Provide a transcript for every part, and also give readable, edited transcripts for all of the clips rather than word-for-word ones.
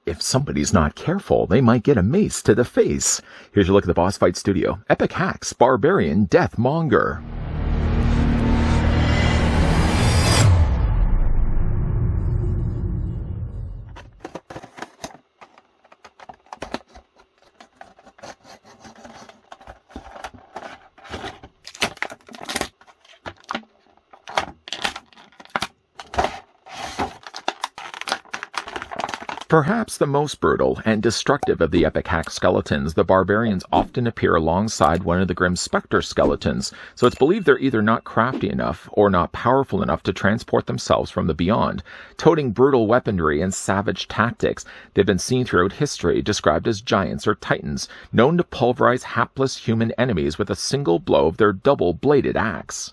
If somebody's not careful, they might get a mace to the face. Here's your look at the Boss Fight Studio. Epic Hacks, Barbarian, Deathmonger. Perhaps the most brutal and destructive of the Epic Hack skeletons, the Barbarians often appear alongside one of the Grim Spectre skeletons, so it's believed they're either not crafty enough or not powerful enough to transport themselves from the beyond. Toting brutal weaponry and savage tactics, they've been seen throughout history, described as giants or titans, known to pulverize hapless human enemies with a single blow of their double-bladed axe.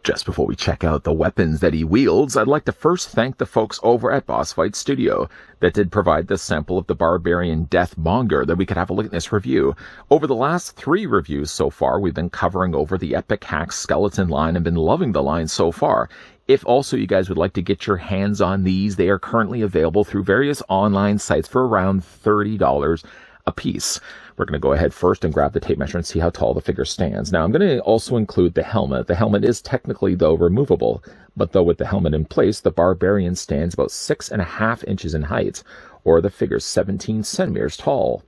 Just before we check out the weapons that he wields, I'd like to first thank the folks over at Boss Fight Studio that did provide the sample of the Barbarian Deathmonger that we could have a look at this review. Over the last 3 reviews so far, we've been covering over the Epic Hack skeleton line and been loving the line so far. If also you guys would like to get your hands on these, they are currently available through various online sites for around $30 a piece. We're going to go ahead first and grab the tape measure and see how tall the figure stands. Now, I'm going to also include the helmet. The helmet is technically, though, removable, but though with the helmet in place, the Barbarian stands about 6.5 inches in height, or the figure's 17 centimeters tall.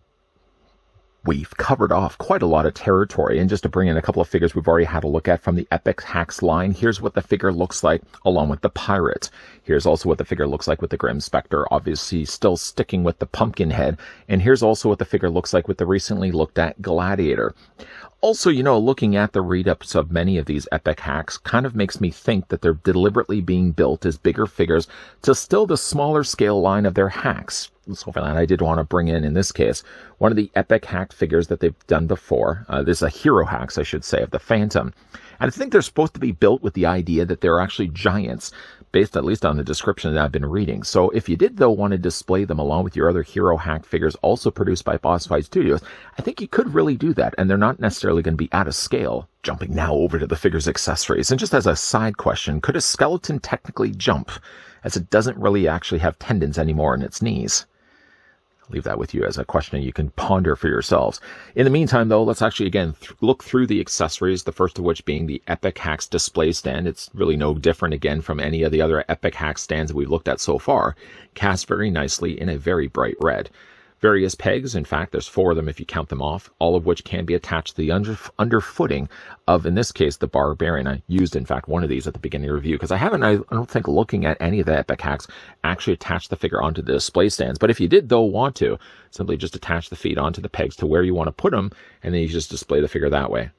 We've covered off quite a lot of territory, and just to bring in a couple of figures we've already had a look at from the Epic Hacks line, here's what the figure looks like along with the pirate. Here's also what the figure looks like with the Grim Spectre, obviously still sticking with the pumpkin head, and here's also what the figure looks like with the recently looked at Gladiator. Also, you know, looking at the read-ups of many of these Epic Hacks kind of makes me think that they're deliberately being built as bigger figures to still the smaller scale line of their hacks. So I did want to bring in this case, one of the Epic Hack figures that they've done before. This is a Hero Hacks, I should say, of the Phantom. And I think they're supposed to be built with the idea that they're actually giants, based at least on the description that I've been reading. So if you did, though, want to display them along with your other Hero Hack figures also produced by Boss Fight Studios, I think you could really do that, and they're not necessarily going to be out of scale. Jumping now over to the figure's accessories, and just as a side question, could a skeleton technically jump, as it doesn't really actually have tendons anymore in its knees? Leave that with you as a question you can ponder for yourselves. In the meantime, though, let's actually, again, look through the accessories, the first of which being the Epic Hacks display stand. It's really no different, again, from any of the other Epic Hack stands that we've looked at so far. Cast very nicely in a very bright red. Various pegs, in fact, there's 4 of them if you count them off, all of which can be attached to the underfooting of, in this case, the Barbarian. I used, in fact, one of these at the beginning of the review, because I don't think looking at any of the Epic Hacks actually attached the figure onto the display stands. But if you did, though, want to, simply just attach the feet onto the pegs to where you want to put them, and then you just display the figure that way.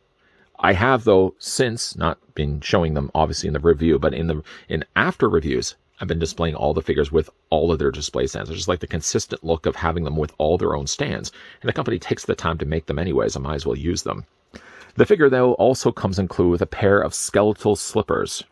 I have, though, since not been showing them, obviously, in the review, but in after reviews, I've been displaying all the figures with all of their display stands. I just like the consistent look of having them with all their own stands. And the company takes the time to make them anyways. I might as well use them. The figure, though, also comes included with a pair of skeletal slippers.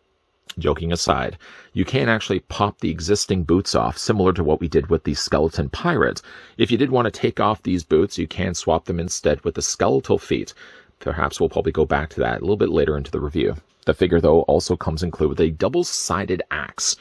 Joking aside, you can actually pop the existing boots off, similar to what we did with the skeleton pirate. If you did want to take off these boots, you can swap them instead with the skeletal feet. Perhaps we'll probably go back to that a little bit later into the review. The figure, though, also comes included with a double-sided axe.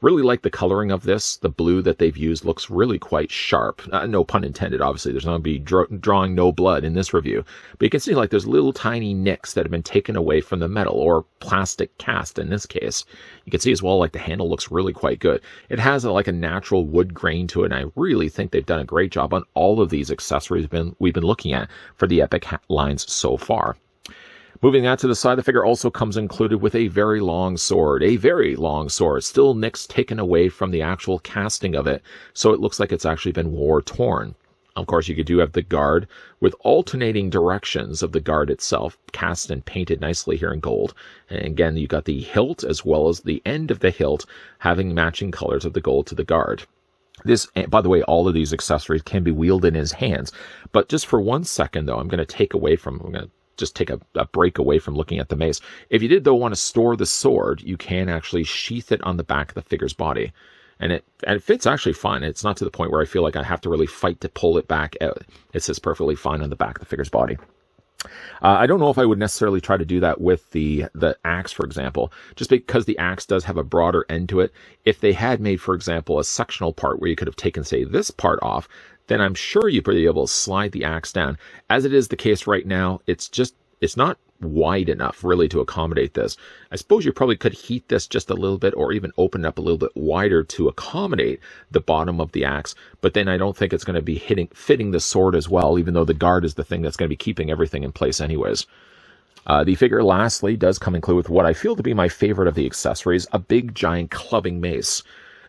Really like the coloring of this. The blue that they've used looks really quite sharp. No pun intended, obviously. There's not going to be drawing no blood in this review. But you can see like there's little tiny nicks that have been taken away from the metal, or plastic cast in this case. You can see as well like the handle looks really quite good. It has like a natural wood grain to it, and I really think they've done a great job on all of these accessories we've been looking at for the Epic lines so far. Moving out to the side, the figure also comes included with a very long sword. A very long sword. Still nicks taken away from the actual casting of it, so it looks like it's actually been war-torn. Of course, you do have the guard with alternating directions of the guard itself, cast and painted nicely here in gold. And again, you've got the hilt as well as the end of the hilt having matching colors of the gold to the guard. This, by the way, all of these accessories can be wielded in his hands. But just for 1 second, though, I'm going to just take a break away from looking at the mace. If you did, though, want to store the sword, you can actually sheath it on the back of the figure's body. And it fits actually fine. It's not to the point where I feel like I have to really fight to pull it back out. It sits perfectly fine on the back of the figure's body. I don't know if I would necessarily try to do that with the axe, for example, just because the axe does have a broader end to it. If they had made, for example, a sectional part where you could have taken, say, this part off, then I'm sure you'd be able to slide the axe down. As it is the case right now, it's not wide enough really to accommodate this. I suppose you probably could heat this just a little bit or even open it up a little bit wider to accommodate the bottom of the axe, but then I don't think it's going to be fitting the sword as well, even though the guard is the thing that's going to be keeping everything in place anyways. The figure lastly does come included with what I feel to be my favorite of the accessories, a big giant clubbing mace.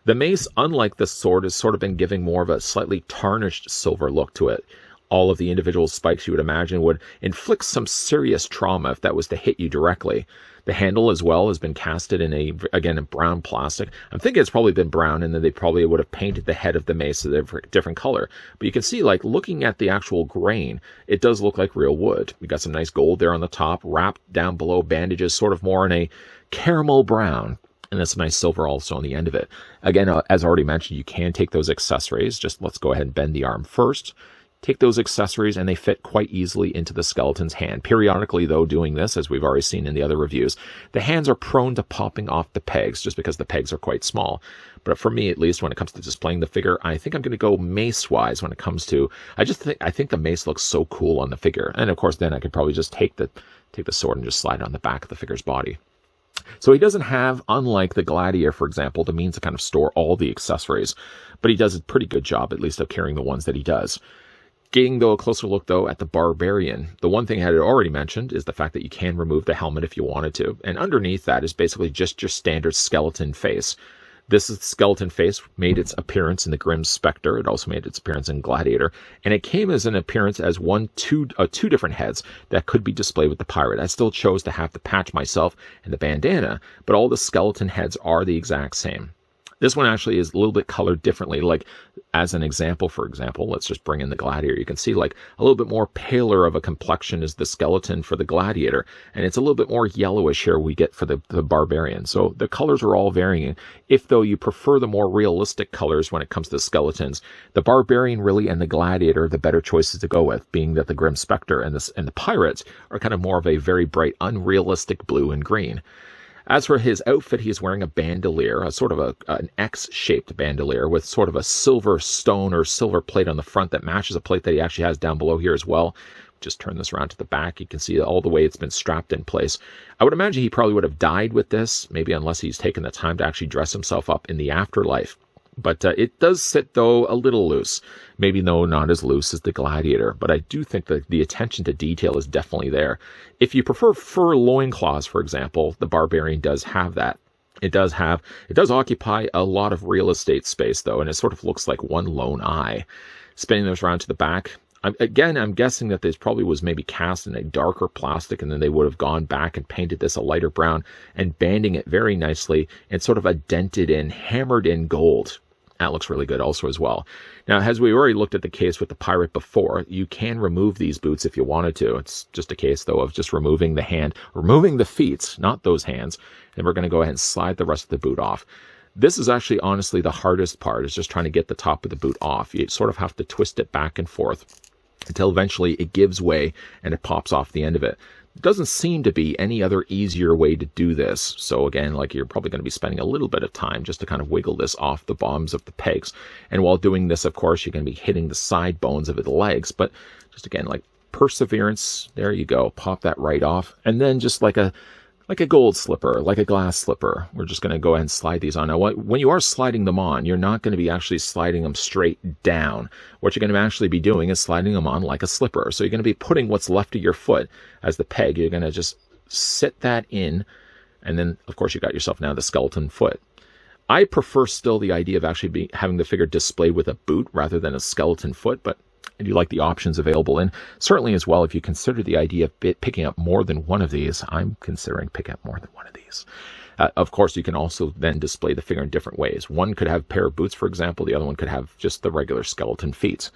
The mace, unlike the sword, has sort of been giving more of a slightly tarnished silver look to it. All of the individual spikes you would imagine would inflict some serious trauma if that was to hit you directly. The handle as well has been casted in a brown plastic. I'm thinking it's probably been brown, and then they probably would have painted the head of the mace a different color. But you can see, like, looking at the actual grain, it does look like real wood. We got some nice gold there on the top, wrapped down below bandages, sort of more in a caramel brown. And there's some nice silver also on the end of it. Again, as already mentioned, you can take those accessories. Just let's go ahead and bend the arm first. Take those accessories and they fit quite easily into the skeleton's hand. Periodically, though, doing this, as we've already seen in the other reviews, the hands are prone to popping off the pegs just because the pegs are quite small. But for me, at least, when it comes to displaying the figure, I think I'm going to go mace-wise when it comes to... I think the mace looks so cool on the figure. And of course, then I could probably just take the sword and just slide it on the back of the figure's body. So he doesn't have, unlike the Gladiator, for example, the means to kind of store all the accessories. But he does a pretty good job, at least, of carrying the ones that he does. Getting, though, a closer look, though, at the Barbarian, the one thing I had already mentioned is the fact that you can remove the helmet if you wanted to. And underneath that is basically just your standard skeleton face. This skeleton face made its appearance in the Grim Spectre. It also made its appearance in Gladiator. And it came as an appearance as two different heads that could be displayed with the pirate. I still chose to have the patch myself and the bandana, but all the skeleton heads are the exact same. This one actually is a little bit colored differently. Like, as an example, for example, let's just bring in the Gladiator. You can see, like, a little bit more paler of a complexion is the skeleton for the Gladiator, and it's a little bit more yellowish here we get for the Barbarian. So the colors are all varying. If, though, you prefer the more realistic colors when it comes to skeletons, the Barbarian really and the Gladiator are the better choices to go with, being that the Grim Spectre and the Pirates are kind of more of a very bright, unrealistic blue and green. As for his outfit, he's wearing a bandolier, a sort of an X-shaped bandolier with sort of a silver stone or silver plate on the front that matches a plate that he actually has down below here as well. Just turn this around to the back. You can see all the way it's been strapped in place. I would imagine he probably would have died with this, maybe unless he's taken the time to actually dress himself up in the afterlife. But it does sit, though, a little loose. Maybe, though, not as loose as the Gladiator. But I do think that the attention to detail is definitely there. If you prefer fur loincloths, for example, the Barbarian does have that. It does occupy a lot of real estate space, though, and it sort of looks like one lone eye. Spinning this around to the back, I'm guessing that this probably was maybe cast in a darker plastic, and then they would have gone back and painted this a lighter brown and banding it very nicely and sort of a dented in, hammered in gold. That looks really good also as well. Now, as we already looked at the case with the pirate before, you can remove these boots if you wanted to. It's just a case, though, of just removing the feet, not those hands. And we're going to go ahead and slide the rest of the boot off. This is actually, honestly, the hardest part, is just trying to get the top of the boot off. You sort of have to twist it back and forth until eventually it gives way and it pops off the end of it. There doesn't seem to be any other easier way to do this. So again, like, you're probably going to be spending a little bit of time just to kind of wiggle this off the bottoms of the pegs. And while doing this, of course, you're going to be hitting the side bones of the legs. But just again, like, perseverance, there you go. Pop that right off. And then just like a gold slipper, like a glass slipper, we're just going to go ahead and slide these on. Now, when you are sliding them on, you're not going to be actually sliding them straight down. What you're going to actually be doing is sliding them on like a slipper. So you're going to be putting what's left of your foot as the peg. You're going to just sit that in, and then, of course, you got yourself now the skeleton foot. I prefer still the idea of actually having the figure displayed with a boot rather than a skeleton foot, but I do like the options available. And certainly as well, if you consider the idea of picking up more than one of these, I'm considering picking up more than one of these. Of course, you can also then display the figure in different ways. One could have a pair of boots, for example. The other one could have just the regular skeleton feet.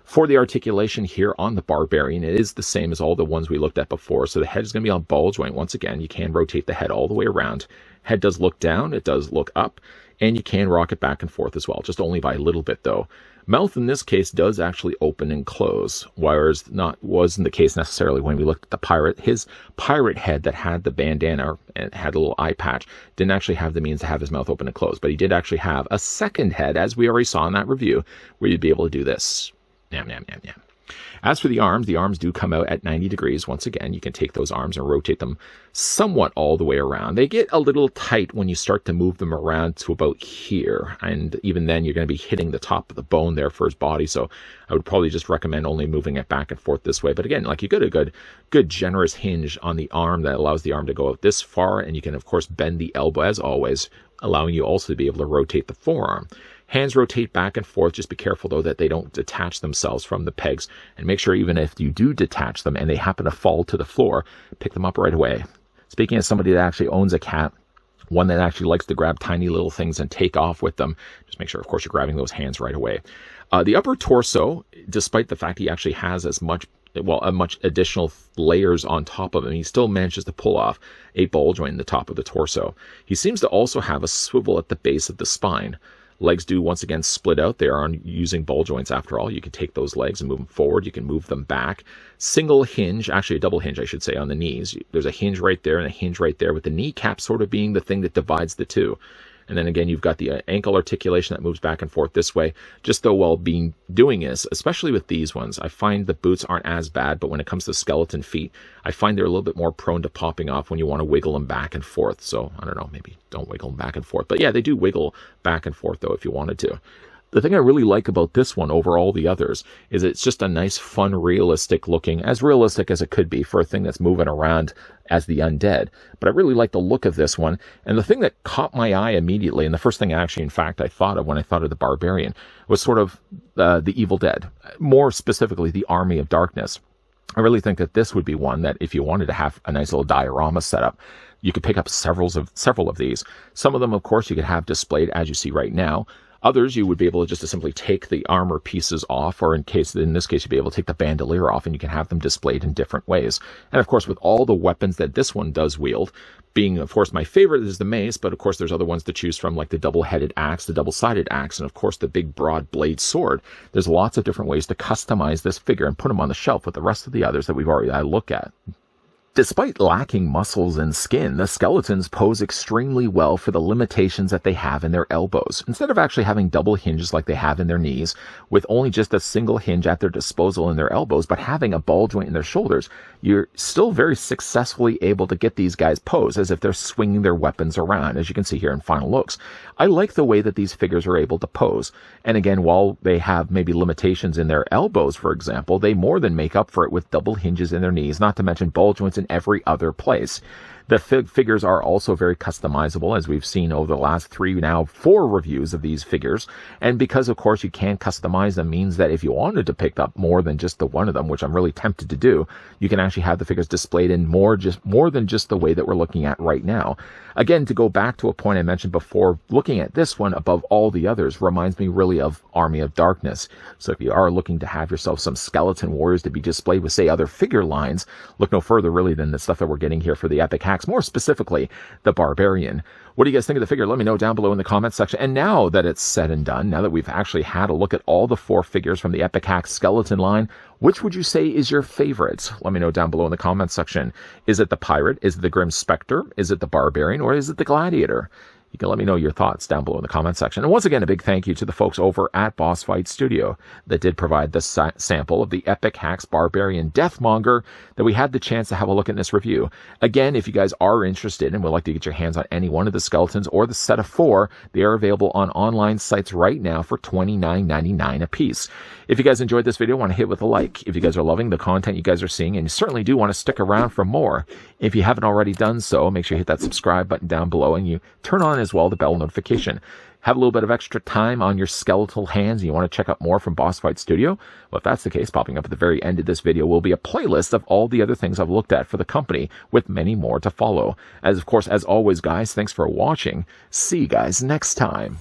For the articulation here on the Barbarian, it is the same as all the ones we looked at before. So the head is going to be on ball joint. Once again, you can rotate the head all the way around. Head does look down. It does look up. And you can rock it back and forth as well, just only by a little bit, though. Mouth in this case does actually open and close, whereas wasn't the case necessarily when we looked at the pirate. His pirate head that had the bandana and had a little eye patch didn't actually have the means to have his mouth open and close, but he did actually have a second head, as we already saw in that review, where you'd be able to do this. Yam, yam, yam, yam. As for the arms do come out at 90 degrees. Once again, you can take those arms and rotate them somewhat all the way around. They get a little tight when you start to move them around to about here. And even then, you're going to be hitting the top of the bone there for his body. So I would probably just recommend only moving it back and forth this way. But again, like you get a good generous hinge on the arm that allows the arm to go out this far. And you can, of course, bend the elbow as always, allowing you also to be able to rotate the forearm. Hands rotate back and forth. Just be careful, though, that they don't detach themselves from the pegs. And make sure even if you do detach them and they happen to fall to the floor, pick them up right away. Speaking as somebody that actually owns a cat, one that actually likes to grab tiny little things and take off with them, just make sure, of course, you're grabbing those hands right away. The upper torso, despite the fact he actually has a much additional layers on top of him, he still manages to pull off a ball joint in the top of the torso. He seems to also have a swivel at the base of the spine. Legs do once again split out. They are using ball joints after all. You can take those legs and move them forward. You can move them back. Single hinge, actually a double hinge, I should say, on the knees. There's a hinge right there and a hinge right there, with the kneecap sort of being the thing that divides the two. And then again, you've got the ankle articulation that moves back and forth this way. Just though while doing this, especially with these ones, I find the boots aren't as bad, but when it comes to skeleton feet, I find they're a little bit more prone to popping off when you want to wiggle them back and forth. So I don't know, maybe don't wiggle them back and forth. But yeah, they do wiggle back and forth though if you wanted to. The thing I really like about this one over all the others is it's just a nice, fun, realistic looking, as realistic as it could be for a thing that's moving around as the undead. But I really like the look of this one. And the thing that caught my eye immediately, and the first thing actually, in fact, I thought of when I thought of the Barbarian, was sort of the Evil Dead, more specifically the Army of Darkness. I really think that this would be one that if you wanted to have a nice little diorama set up, you could pick up several of these. Some of them, of course, you could have displayed as you see right now. Others, you would be able to just to simply take the armor pieces off, or in this case, you'd be able to take the bandolier off, and you can have them displayed in different ways. And of course, with all the weapons that this one does wield, being, of course, my favorite is the mace, but of course, there's other ones to choose from, like the double-headed axe, the double-sided axe, and of course, the big broad blade sword. There's lots of different ways to customize this figure and put them on the shelf with the rest of the others that we've already had a look at. Despite lacking muscles and skin, the skeletons pose extremely well for the limitations that they have in their elbows. Instead of actually having double hinges like they have in their knees, with only just a single hinge at their disposal in their elbows, but having a ball joint in their shoulders, you're still very successfully able to get these guys posed as if they're swinging their weapons around, as you can see here in final looks. I like the way that these figures are able to pose. And again, while they have maybe limitations in their elbows, for example, they more than make up for it with double hinges in their knees, not to mention ball joints in every other place. The figures are also very customizable, as we've seen over the last 4 reviews of these figures. And because, of course, you can customize them, means that if you wanted to pick up more than just the one of them, which I'm really tempted to do, you can actually have the figures displayed in more than just the way that we're looking at right now. Again, to go back to a point I mentioned before, looking at this one above all the others reminds me really of Army of Darkness. So if you are looking to have yourself some skeleton warriors to be displayed with, say, other figure lines, look no further really than the stuff that we're getting here for the Epic Hacks, more specifically the Barbarian. What do you guys think of the figure? Let me know down below in the comments section. And now that it's said and done, now that we've actually had a look at all the 4 figures from the Epic Hacks skeleton line, which would you say is your favorite? Let me know down below in the comments section. Is it the Pirate? Is it the Grim Spectre? Is it the Barbarian? Or is it the Gladiator? You can let me know your thoughts down below in the comment section. And once again, a big thank you to the folks over at Boss Fight Studio that did provide the sample of the Epic Hacks Barbarian Deathmonger that we had the chance to have a look at in this review. Again, if you guys are interested and would like to get your hands on any one of the skeletons or the set of 4, they are available on online sites right now for $29.99 a piece. If you guys enjoyed this video, want to hit with a like. If you guys are loving the content you guys are seeing, and you certainly do want to stick around for more, if you haven't already done so, make sure you hit that subscribe button down below and you turn on as well the bell notification. Have a little bit of extra time on your skeletal hands and you want to check out more from Boss Fight Studio? Well, if that's the case, popping up at the very end of this video will be a playlist of all the other things I've looked at for the company, with many more to follow. As of course, as always, guys, thanks for watching. See you guys next time.